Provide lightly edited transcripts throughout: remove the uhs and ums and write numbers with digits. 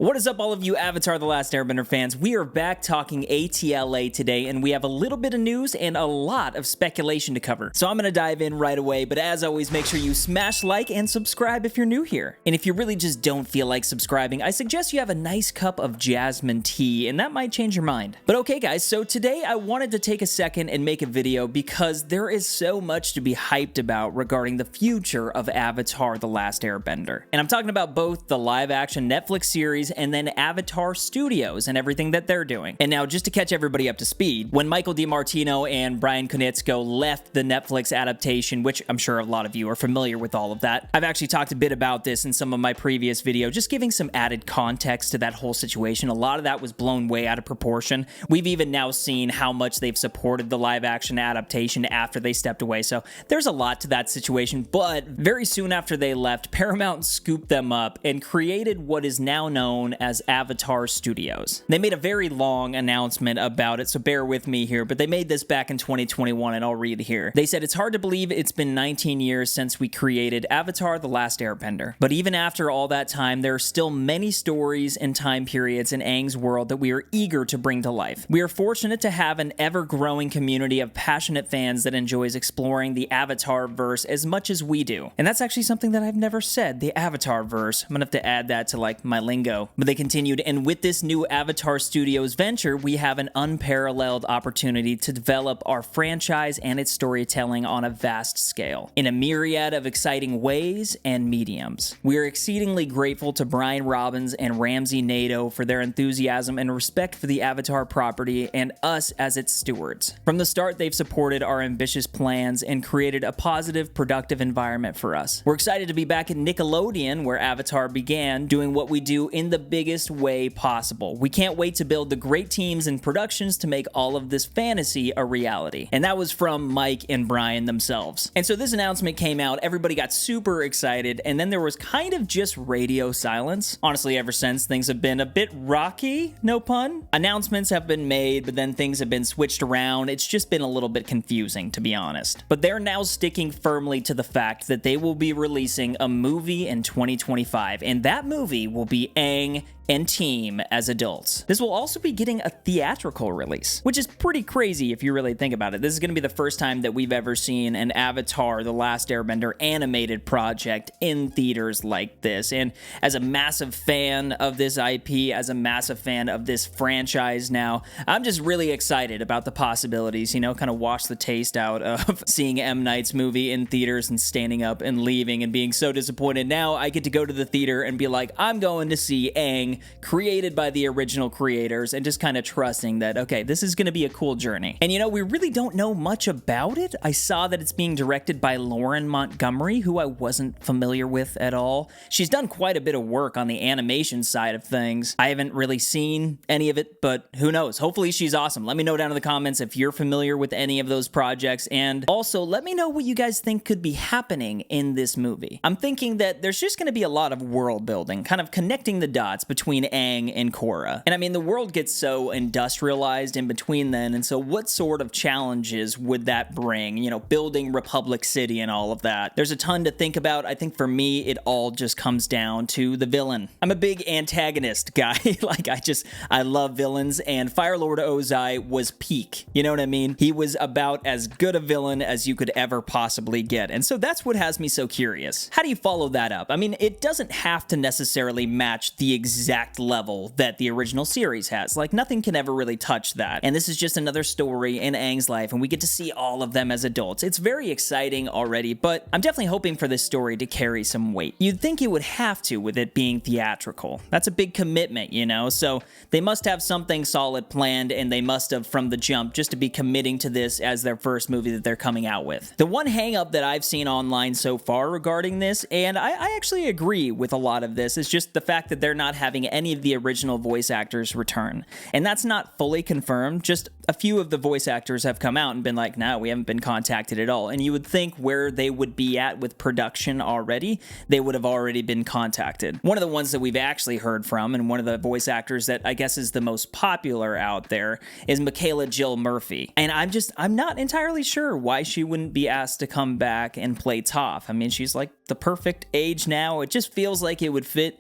What is up, all of you Avatar: The Last Airbender fans? We are back talking ATLA today, and we have a little bit of news and a lot of speculation to cover. So I'm going to dive in right away, but as always, make sure you smash like and subscribe if you're new here. And if you really just don't feel like subscribing, I suggest you have a nice cup of jasmine tea, and that might change your mind. But okay, guys, so today I wanted to take a second and make a video because there is so much to be hyped about regarding the future of Avatar: The Last Airbender. And I'm talking about both the live-action Netflix series and then Avatar Studios and everything that they're doing. And now, just to catch everybody up to speed, when Michael DiMartino and Bryan Konietzko left the Netflix adaptation, which I'm sure a lot of you are familiar with all of that, I've actually talked a bit about this in some of my previous videos, just giving some added context to that whole situation. A lot of that was blown way out of proportion. We've even now seen how much they've supported the live-action adaptation after they stepped away, so there's a lot to that situation. But very soon after they left, Paramount scooped them up and created what is now known as Avatar Studios. They made a very long announcement about it, so bear with me here, but they made this back in 2021, and I'll read here. They said, "It's hard to believe it's been 19 years since we created Avatar: The Last Airbender. But even after all that time, there are still many stories and time periods in Aang's world that we are eager to bring to life. We are fortunate to have an ever-growing community of passionate fans that enjoys exploring the Avatar-verse as much as we do." And that's actually something that I've never said, the Avatar-verse. I'm gonna have to add that to, like, my lingo. But they continued, "And with this new Avatar Studios venture, we have an unparalleled opportunity to develop our franchise and its storytelling on a vast scale, in a myriad of exciting ways and mediums. We are exceedingly grateful to Brian Robbins and Ramsey Nato for their enthusiasm and respect for the Avatar property and us as its stewards. From the start, they've supported our ambitious plans and created a positive, productive environment for us. We're excited to be back at Nickelodeon, where Avatar began, doing what we do in the biggest way possible. We can't wait to build the great teams and productions to make all of this fantasy a reality." And that was from Mike and Brian themselves. And so this announcement came out, everybody got super excited, and then there was kind of just radio silence. Honestly, ever since, things have been a bit rocky, no pun. Announcements have been made, but then things have been switched around. It's just been a little bit confusing, to be honest. But they're now sticking firmly to the fact that they will be releasing a movie in 2025, and that movie will be Aang and team as adults. This will also be getting a theatrical release, which is pretty crazy if you really think about it. This is going to be the first time that we've ever seen an Avatar: The Last Airbender animated project in theaters like this. And as a massive fan of this IP, as a massive fan of this franchise now, I'm just really excited about the possibilities, you know, kind of wash the taste out of seeing M. Night's movie in theaters and standing up and leaving and being so disappointed. Now I get to go to the theater and be like, I'm going to see Aang, created by the original creators, and just kind of trusting that, okay, this is going to be a cool journey. And you know, we really don't know much about it. I saw that it's being directed by Lauren Montgomery, who I wasn't familiar with at all. She's done quite a bit of work on the animation side of things. I haven't really seen any of it, but who knows? Hopefully she's awesome. Let me know down in the comments if you're familiar with any of those projects, and also let me know what you guys think could be happening in this movie. I'm thinking that there's just going to be a lot of world building, kind of connecting the dots between Aang and Korra. And I mean, the world gets so industrialized in between then, and so what sort of challenges would that bring? You know, building Republic City and all of that. There's a ton to think about. I think for me, it all just comes down to the villain. I'm a big antagonist guy. I love villains, and Fire Lord Ozai was peak. You know what I mean? He was about as good a villain as you could ever possibly get. And so that's what has me so curious. How do you follow that up? I mean, it doesn't have to necessarily match the exact level that the original series has. Like, nothing can ever really touch that. And this is just another story in Aang's life, and we get to see all of them as adults. It's very exciting already, but I'm definitely hoping for this story to carry some weight. You'd think it would have to with it being theatrical. That's a big commitment, you know? So they must have something solid planned, and they must have from the jump, just to be committing to this as their first movie that they're coming out with. The one hang-up that I've seen online so far regarding this, and I actually agree with a lot of this, is just the fact that they're not having any of the original voice actors return. And that's not fully confirmed, just a few of the voice actors have come out and been like, no, we haven't been contacted at all. And you would think where they would be at with production already, they would have already been contacted. One of the ones that we've actually heard from, and one of the voice actors that I guess is the most popular out there, is Michaela Jill Murphy. And I'm not entirely sure why she wouldn't be asked to come back and play Toph. I mean, she's like the perfect age now. It just feels like it would fit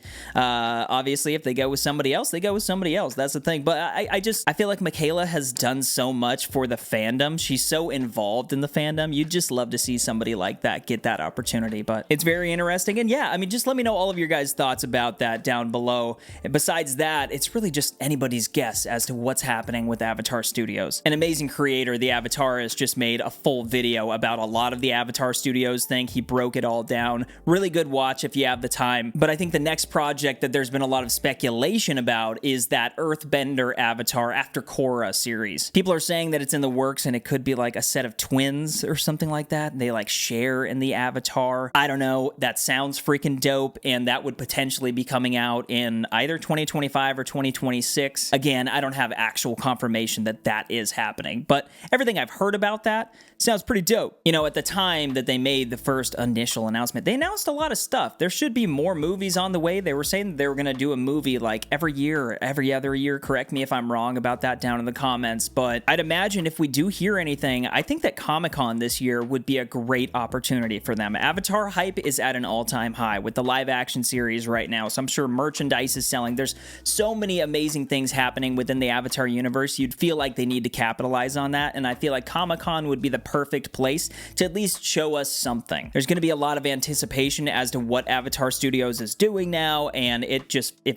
Obviously, if they go with somebody else, they go with somebody else. That's the thing. But I feel like Michaela has done so much for the fandom. She's so involved in the fandom. You'd just love to see somebody like that get that opportunity. But it's very interesting. And yeah, I mean, just let me know all of your guys' thoughts about that down below. And besides that, it's really just anybody's guess as to what's happening with Avatar Studios. An amazing creator, the Avatarist, just made a full video about a lot of the Avatar Studios thing. He broke it all down. Really good watch if you have the time. But I think the next project that there's been a lot of speculation about is that Earthbender Avatar After Korra series. People are saying that it's in the works and it could be like a set of twins or something like that. They like share in the Avatar. I don't know. That sounds freaking dope, and that would potentially be coming out in either 2025 or 2026. Again, I don't have actual confirmation that that is happening, but everything I've heard about that sounds pretty dope. You know, at the time that they made the first initial announcement, they announced a lot of stuff. There should be more movies on the way. They were saying that they were going to do a movie like every year or every other year. Correct me if I'm wrong about that down in the comments, but I'd imagine if we do hear anything, I think that Comic-Con this year would be a great opportunity for them. Avatar hype is at an all-time high with the live action series right now, so I'm sure merchandise is selling. There's so many amazing things happening within the Avatar universe. You'd feel like they need to capitalize on that, and I feel like Comic-Con would be the perfect place to at least show us something. There's going to be a lot of anticipation as to what Avatar Studios is doing now, and it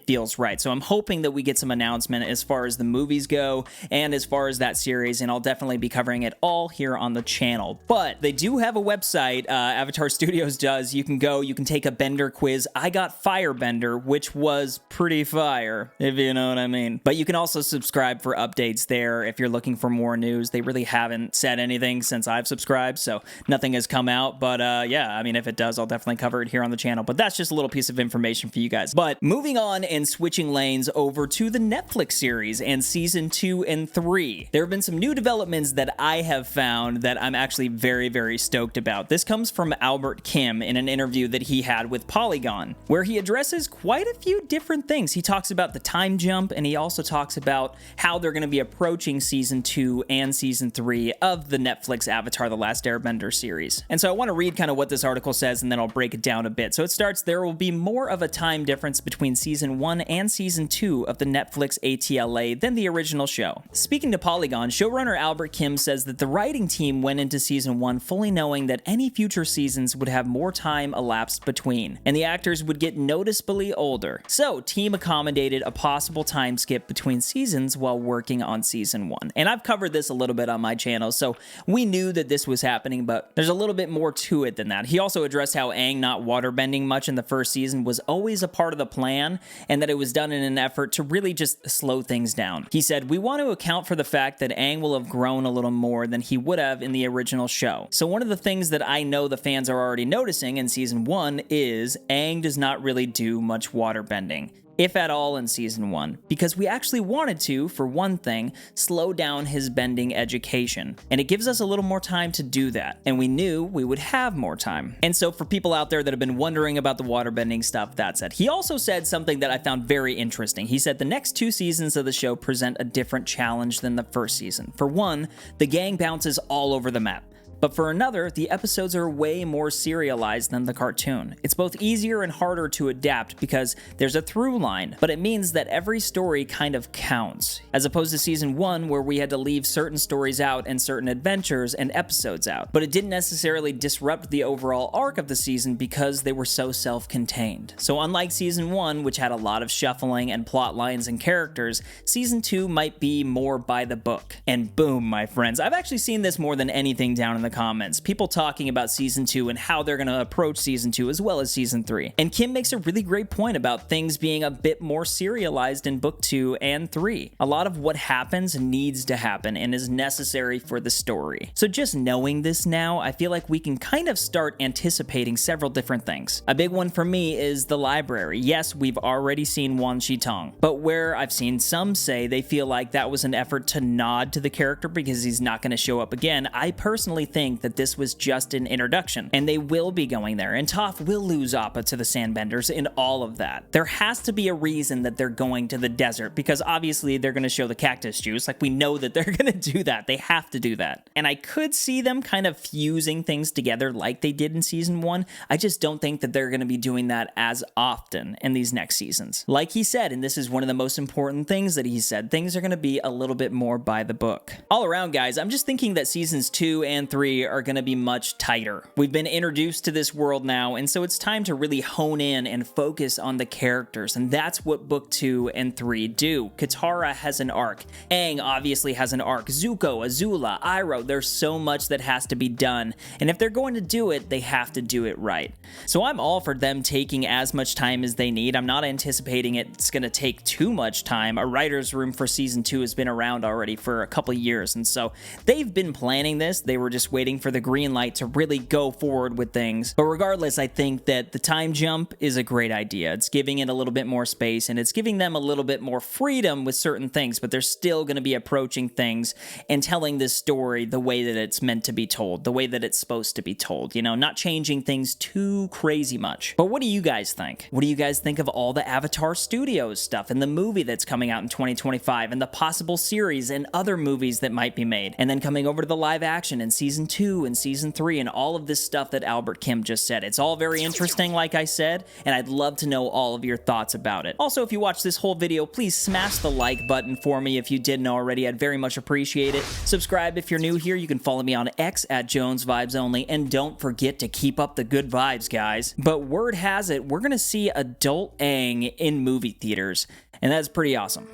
feels right. So I'm hoping that we get some announcement as far as the movies go and as far as that series, and I'll definitely be covering it all here on the channel. But they do have a website, Avatar Studios does. You can go, you can take a bender quiz. I got Firebender, which was pretty fire, if you know what I mean. But you can also subscribe for updates there if you're looking for more news. They really haven't said anything since I've subscribed, so nothing has come out. But yeah, I mean, if it does, I'll definitely cover it here on the channel. But that's just a little piece of information for you guys. But moving on and switching lanes over to the Netflix series and season 2 and 3. There have been some new developments that I have found that I'm actually very, very stoked about. This comes from Albert Kim in an interview that he had with Polygon, where he addresses quite a few different things. He talks about the time jump, and he also talks about how they're going to be approaching season 2 and season 3 of the Netflix Avatar: The Last Airbender series. And so I want to read kind of what this article says, and then I'll break it down a bit. So it starts, there will be more of a time difference between season 1 and season 2 of the Netflix ATLA than the original show. Speaking to Polygon, showrunner Albert Kim says that the writing team went into season 1 fully knowing that any future seasons would have more time elapsed between, and the actors would get noticeably older. So, team accommodated a possible time skip between seasons while working on season 1. And I've covered this a little bit on my channel, so we knew that this was happening, but there's a little bit more to it than that. He also addressed how Aang not waterbending much in the first season was always a part of the plan, and that it was done in an effort to really just slow things down. He said, "We want to account for the fact that Aang will have grown a little more than he would have in the original show. So one of the things that I know the fans are already noticing in season 1 is Aang does not really do much waterbending, if at all, in season 1, because we actually wanted to, for one thing, slow down his bending education, and it gives us a little more time to do that, and we knew we would have more time." And so for people out there that have been wondering about the waterbending stuff, that's it. He also said something that I found very interesting. He said the next 2 seasons of the show present a different challenge than the first season. For one, the gang bounces all over the map. But for another, the episodes are way more serialized than the cartoon. It's both easier and harder to adapt because there's a through line, but it means that every story kind of counts, as opposed to season 1 where we had to leave certain stories out and certain adventures and episodes out. But it didn't necessarily disrupt the overall arc of the season because they were so self-contained. So unlike season 1, which had a lot of shuffling and plot lines and characters, season 2 might be more by the book. And boom, my friends, I've actually seen this more than anything down in the comments. People talking about season 2 and how they're going to approach season 2 as well as season 3. And Kim makes a really great point about things being a bit more serialized in book 2 and 3. A lot of what happens needs to happen and is necessary for the story. So just knowing this now, I feel like we can kind of start anticipating several different things. A big one for me is the library. Yes, we've already seen Wan Shi Tong, but where I've seen some say they feel like that was an effort to nod to the character because he's not going to show up again, I personally think think that this was just an introduction, and they will be going there, and Toph will lose Appa to the Sandbenders and all of that. There has to be a reason that they're going to the desert, because obviously they're going to show the cactus juice. Like, we know that they're going to do that. They have to do that. And I could see them kind of fusing things together like they did in season 1. I just don't think that they're going to be doing that as often in these next seasons. Like he said, and this is one of the most important things that he said, things are going to be a little bit more by the book. All around, guys, I'm just thinking that seasons 2 and 3 are going to be much tighter. We've been introduced to this world now, and so it's time to really hone in and focus on the characters, and that's what book 2 and 3 do. Katara has an arc. Aang obviously has an arc. Zuko, Azula, Iroh, there's so much that has to be done, and if they're going to do it, they have to do it right. So I'm all for them taking as much time as they need. I'm not anticipating it's going to take too much time. A writer's room for season 2 has been around already for a couple years, and so they've been planning this. They were just waiting for the green light to really go forward with things. But regardless, I think that the time jump is a great idea. It's giving it a little bit more space, and it's giving them a little bit more freedom with certain things, but they're still going to be approaching things and telling this story the way that it's meant to be told, the way that it's supposed to be told, you know, not changing things too crazy much. But what do you guys think? What do you guys think of all the Avatar Studios stuff and the movie that's coming out in 2025 and the possible series and other movies that might be made? And then coming over to the live action in season 2 and season 3 and all of this stuff that Albert Kim just said. It's all very interesting, like I said, and I'd love to know all of your thoughts about it. Also, if you watch this whole video, please smash the like button for me if you didn't already. I'd very much appreciate it. Subscribe if you're new here. You can follow me on X at JonesVibesOnly, and don't forget to keep up the good vibes, guys. But word has it, we're gonna see adult Aang in movie theaters, and that's pretty awesome.